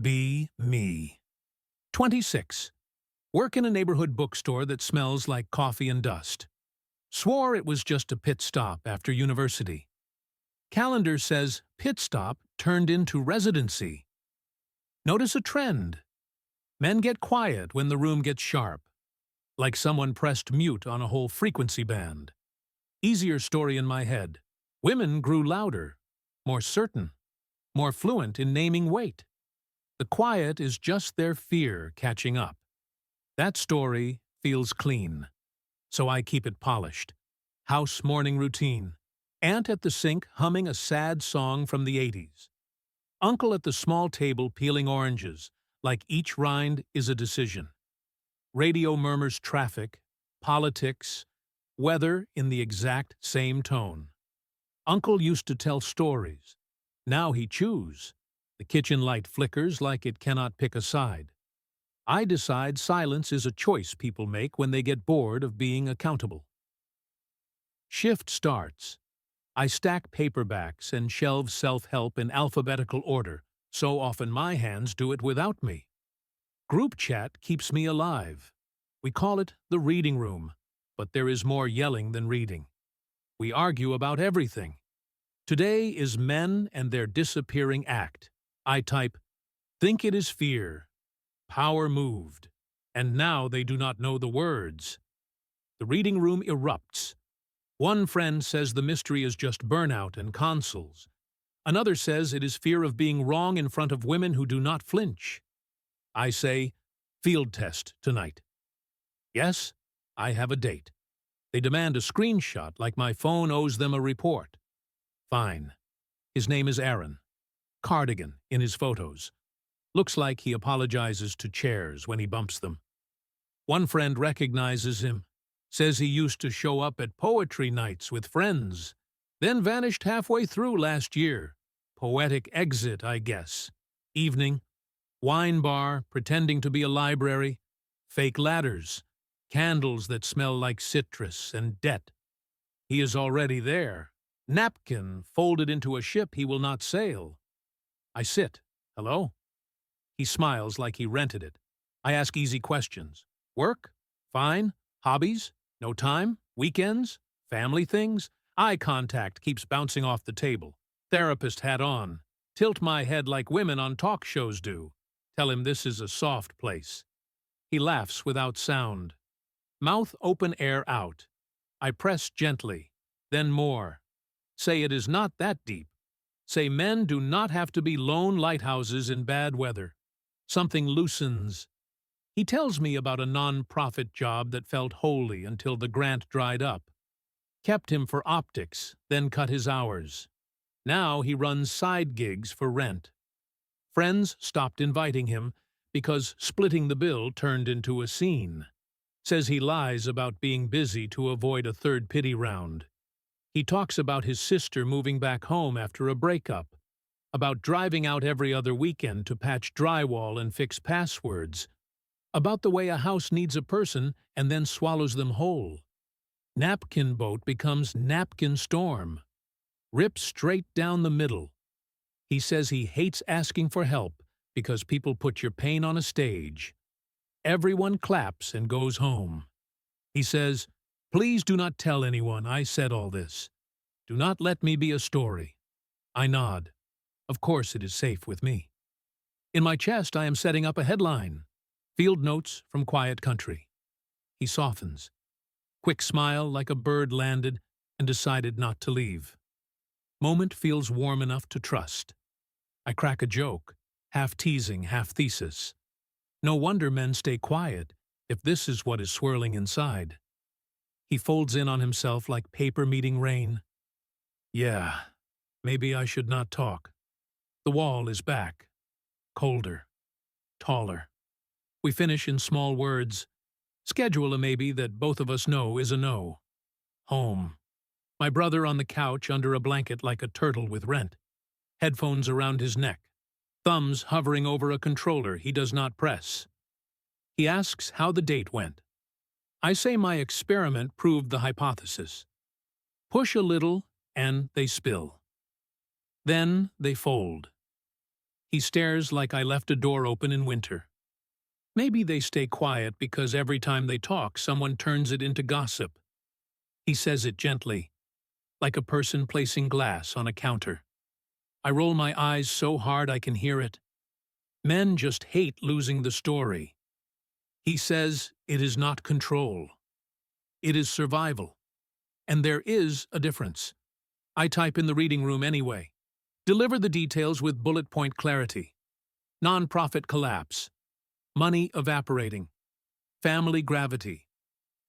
Be me. 26. Work in a neighborhood bookstore that smells like coffee and dust. Swore it was just a pit stop after university. Calendar says pit stop turned into residency. Notice a trend. Men get quiet when the room gets sharp, like someone pressed mute on a whole frequency band. Easier story in my head. Women grew louder, more certain, more fluent in naming weight. The quiet is just their fear catching up. That story feels clean, so I keep it polished. House morning routine. Aunt at the sink humming a sad song from the 80s. Uncle at the small table peeling oranges, like each rind is a decision. Radio murmurs traffic, politics, weather in the exact same tone. Uncle used to tell stories. Now he chews. The kitchen light flickers like it cannot pick a side. I decide silence is a choice people make when they get bored of being accountable. Shift starts. I stack paperbacks and shelve self-help in alphabetical order. So often my hands do it without me. Group chat keeps me alive. We call it the reading room, but there is more yelling than reading. We argue about everything. Today is men and their disappearing act. I type, think it is fear, power moved, and now they do not know the words. The reading room erupts. One friend says the mystery is just burnout and consoles. Another says it is fear of being wrong in front of women who do not flinch. I say, field test tonight. Yes, I have a date. They demand a screenshot like my phone owes them a report. Fine. His name is Aaron. Cardigan in his photos. Looks like he apologizes to chairs when he bumps them. One friend recognizes him, says he used to show up at poetry nights with friends, then vanished halfway through last year. Poetic exit, I guess. Evening, wine bar, pretending to be a library, fake ladders, candles that smell like citrus and debt. He is already there. Napkin folded into a ship he will not sail. I sit. Hello? He smiles like he rented it. I ask easy questions. Work? Fine. Hobbies? No time? Weekends? Family things? Eye contact keeps bouncing off the table. Therapist hat on. Tilt my head like women on talk shows do. Tell him this is a soft place. He laughs without sound. Mouth open, air out. I press gently, then more. Say it is not that deep. Say men do not have to be lone lighthouses in bad weather. Something loosens. He tells me about a non-profit job that felt holy until the grant dried up. Kept him for optics, then cut his hours. Now he runs side gigs for rent. Friends stopped inviting him because splitting the bill turned into a scene. Says he lies about being busy to avoid a third pity round. He talks about his sister moving back home after a breakup, about driving out every other weekend to patch drywall and fix passwords, about the way a house needs a person and then swallows them whole. Napkin boat becomes napkin storm. Rip straight down the middle. He says he hates asking for help because people put your pain on a stage. Everyone claps and goes home. He says, please do not tell anyone I said all this. Do not let me be a story. I nod. Of course it is safe with me. In my chest I am setting up a headline. Field notes from quiet country. He softens. Quick smile like a bird landed and decided not to leave. Moment feels warm enough to trust. I crack a joke, half teasing, half thesis. No wonder men stay quiet if this is what is swirling inside. He folds in on himself like paper meeting rain. Yeah, maybe I should not talk. The wall is back. Colder. Taller. We finish in small words. Schedule a maybe that both of us know is a no. Home. My brother on the couch under a blanket like a turtle with rent. Headphones around his neck. Thumbs hovering over a controller he does not press. He asks how the date went. I say my experiment proved the hypothesis. Push a little and they spill. Then they fold. He stares like I left a door open in winter. Maybe they stay quiet because every time they talk, someone turns it into gossip. He says it gently, like a person placing glass on a counter. I roll my eyes so hard I can hear it. Men just hate losing the story. He says it is not control. It is survival. And there is a difference. I type in the reading room anyway. Deliver the details with bullet point clarity. Non-profit collapse. Money evaporating. Family gravity.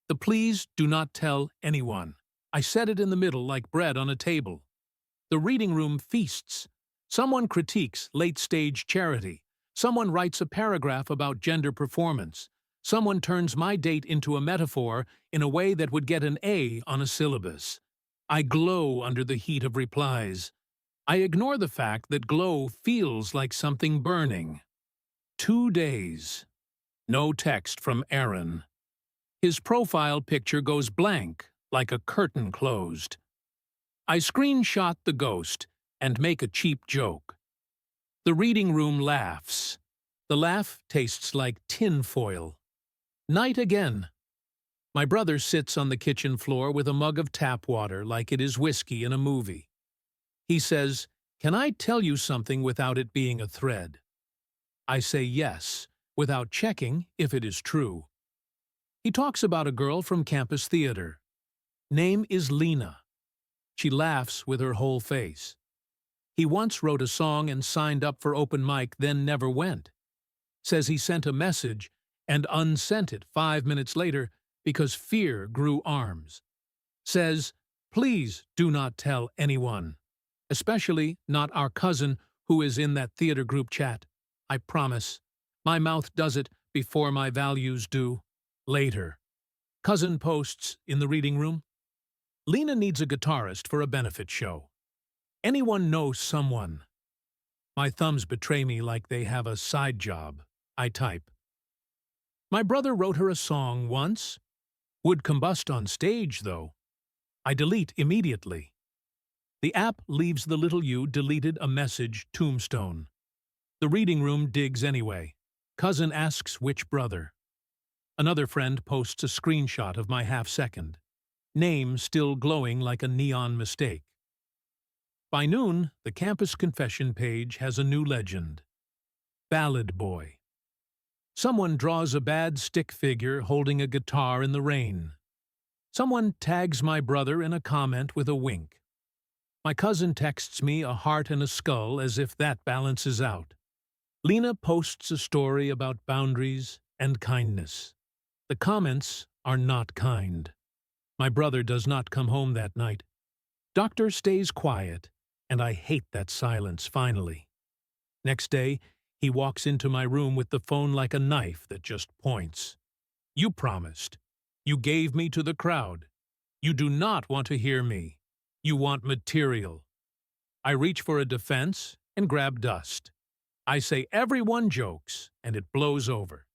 The please do not tell anyone. I set it in the middle like bread on a table. The reading room feasts. Someone critiques late-stage charity. Someone writes a paragraph about gender performance. Someone turns my date into a metaphor in a way that would get an A on a syllabus. I glow under the heat of replies. I ignore the fact that glow feels like something burning. 2 days. No text from Aaron. His profile picture goes blank, like a curtain closed. I screenshot the ghost and make a cheap joke. The reading room laughs. The laugh tastes like tin foil. Night again. My brother sits on the kitchen floor with a mug of tap water like it is whiskey in a movie. He says, "Can I tell you something without it being a thread?" I say yes, without checking if it is true. He talks about a girl from campus theater. Name is Lena. She laughs with her whole face. He once wrote a song and signed up for open mic, then never went. Says he sent a message and unsent it 5 minutes later because fear grew arms. Says, "Please do not tell anyone, especially not our cousin who is in that theater group chat. I promise. My mouth does it before my values do." Later. Cousin posts in the reading room. Lena needs a guitarist for a benefit show. Anyone knows someone. My thumbs betray me like they have a side job. I type. My brother wrote her a song once. Would combust on stage, though. I delete immediately. The app leaves the little U deleted a message tombstone. The reading room digs anyway. Cousin asks which brother. Another friend posts a screenshot of my half-second. Name still glowing like a neon mistake. By noon, the campus confession page has a new legend. Ballad Boy. Someone draws a bad stick figure holding a guitar in the rain. Someone tags my brother in a comment with a wink. My cousin texts me a heart and a skull as if that balances out. Lena posts a story about boundaries and kindness. The comments are not kind. My brother does not come home that night. Doctor stays quiet, and I hate that silence finally. Next day, he walks into my room with the phone like a knife that just points. You promised. You gave me to the crowd. You do not want to hear me. You want material. I reach for a defense and grab dust. I say everyone jokes, and it blows over.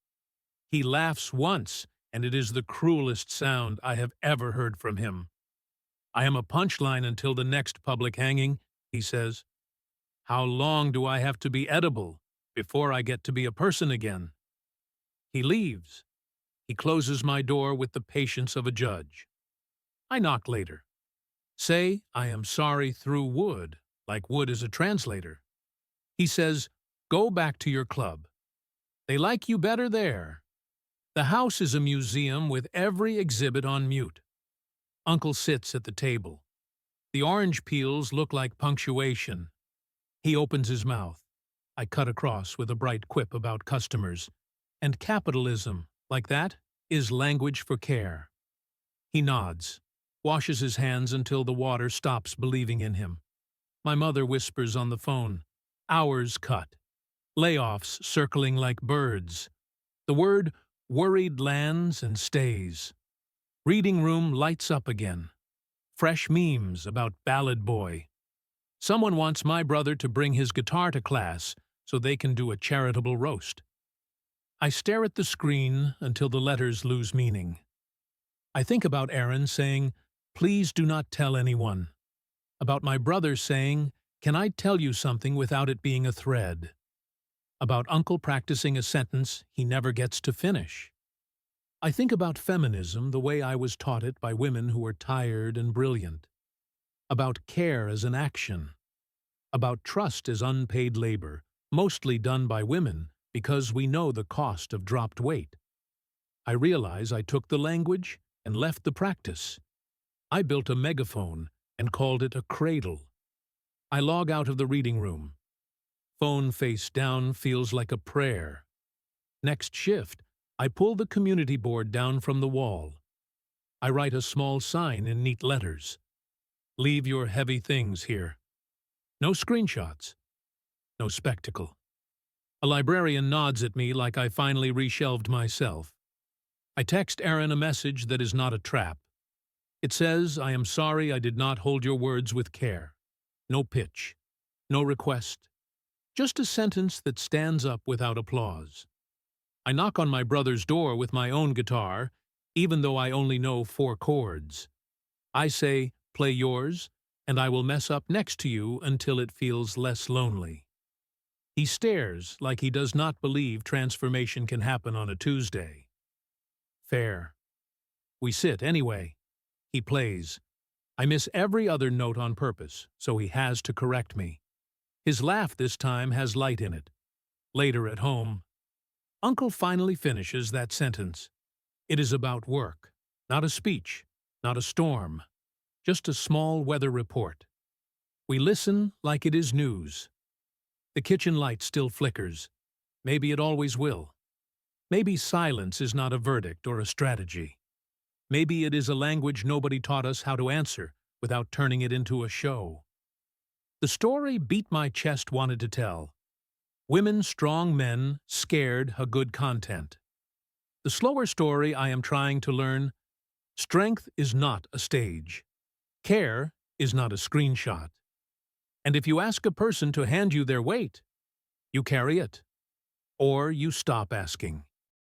He laughs once, and it is the cruelest sound I have ever heard from him. I am a punchline until the next public hanging, he says. How long do I have to be edible before I get to be a person again? He leaves. He closes my door with the patience of a judge. I knock later. Say I am sorry through Wood, like Wood is a translator. He says, go back to your club. They like you better there. The house is a museum with every exhibit on mute. Uncle sits at the table. The orange peels look like punctuation. He opens his mouth. I cut across with a bright quip about customers. And capitalism, like that, is language for care. He nods, washes his hands until the water stops believing in him. My mother whispers on the phone. Hours cut. Layoffs circling like birds. The word worried lands and stays. Reading room lights up again. Fresh memes about Ballad Boy. Someone wants my brother to bring his guitar to class so they can do a charitable roast. I stare at the screen until the letters lose meaning. I think about Aaron saying, please do not tell anyone. About my brother saying, can I tell you something without it being a thread? about uncle practicing a sentence he never gets to finish. I think about feminism the way I was taught it by women who were tired and brilliant, about care as an action, about trust as unpaid labor, mostly done by women because we know the cost of dropped weight. I realize I took the language and left the practice. I built a megaphone and called it a cradle. I log out of the reading room. Phone face down feels like a prayer. Next shift, I pull the community board down from the wall. I write a small sign in neat letters. Leave your heavy things here. No screenshots. No spectacle. A librarian nods at me like I finally reshelved myself. I text Aaron a message that is not a trap. It says, "I am sorry I did not hold your words with care." No pitch. No request. Just a sentence that stands up without applause. I knock on my brother's door with my own guitar, even though I only know 4 chords. I say, "Play yours, and I will mess up next to you until it feels less lonely." He stares like he does not believe transformation can happen on a Tuesday. Fair. We sit anyway. He plays. I miss every other note on purpose, so he has to correct me. His laugh this time has light in it. Later at home, Uncle finally finishes that sentence. It is about work, not a speech, not a storm, just a small weather report. We listen like it is news. The kitchen light still flickers. Maybe it always will. Maybe silence is not a verdict or a strategy. Maybe it is a language nobody taught us how to answer without turning it into a show. The story Beat My Chest wanted to tell. Women, strong men, scared, a good content. The slower story I am trying to learn. Strength is not a stage. Care is not a screenshot. And if you ask a person to hand you their weight, you carry it. Or you stop asking.